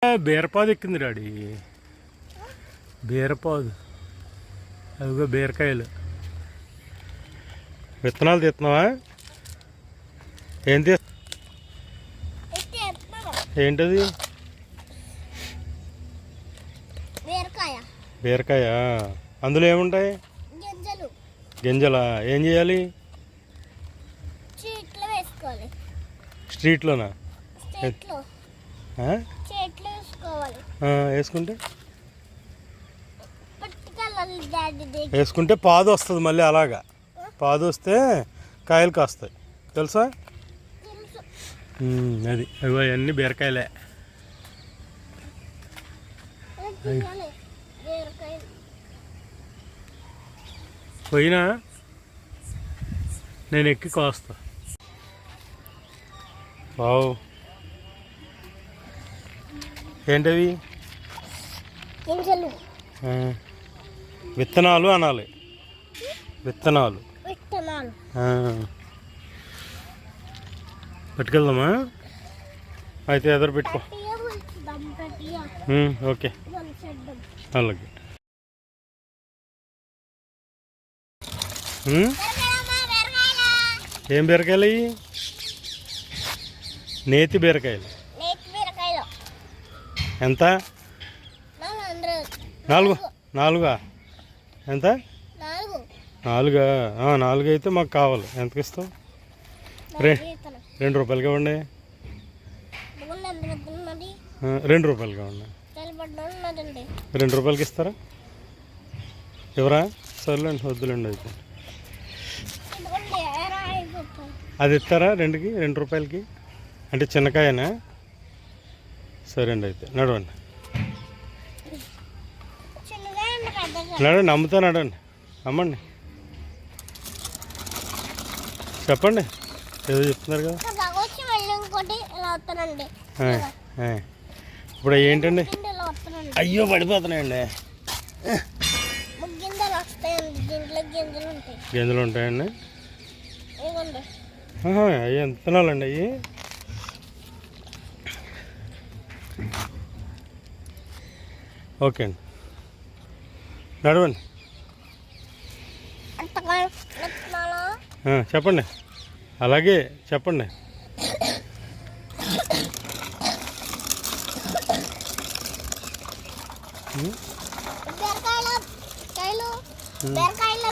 బీరపాదు ఎక్కింది డాడీ, బీరపాదు. అదిగో బీరకాయలు. విత్తనాలు తీస్తున్నావా? ఏం ఏంటది? బీరకాయ. అందులో ఏముంటాయి? గింజలా? ఏం చేయాలి? స్ట్రీట్లోనా? వేసుకుంటే పాదు వస్తుంది మళ్ళీ. అలాగా పాదు వస్తే కాయలు కాస్తాయి, తెలుసా? అది అవి అవన్నీ బీరకాయలే. పోయినా నేను ఎక్కి కోస్తా. బావు ఏంటవి? విత్తనాలు అనాలి, విత్తనాలు. పట్టుకెళ్దామా? అయితే ఎదురు పెట్టుకో. ఓకే, అలాగే. ఏం బీరకాయలు అవి? నేతి బీరకాయలు. ఎంత? 4 ఎంత? 4. 4 అయితే మాకు కావాలి. ఎంతకి ఇస్తావు? 2 రూపాయలకి ఇవ్వండి. 2 రూపాయలకి ఇవ్వండి. 2 రూపాయలకి ఇస్తారా? ఎవరా? సర్లేండి, వద్దులేండి. అయితే అది ఇస్తారా 2 రూపాయలకి? అంటే చిన్నకాయనా? సరే అండి, అయితే నడవండి. నడండి, అమ్ముతా. నడండి, అమ్మండి. చెప్పండి, ఏదో చెప్తున్నారు కదా. ఇప్పుడు ఏంటండి? అయ్యో, పడిపోతున్నాయండి. గింజలు ఉంటాయండి. అవి ఎంత తినాలండి? అవి ఓకే అండి, నడవండి. చెప్పండి, అలాగే చెప్పండి. బీరకాయలు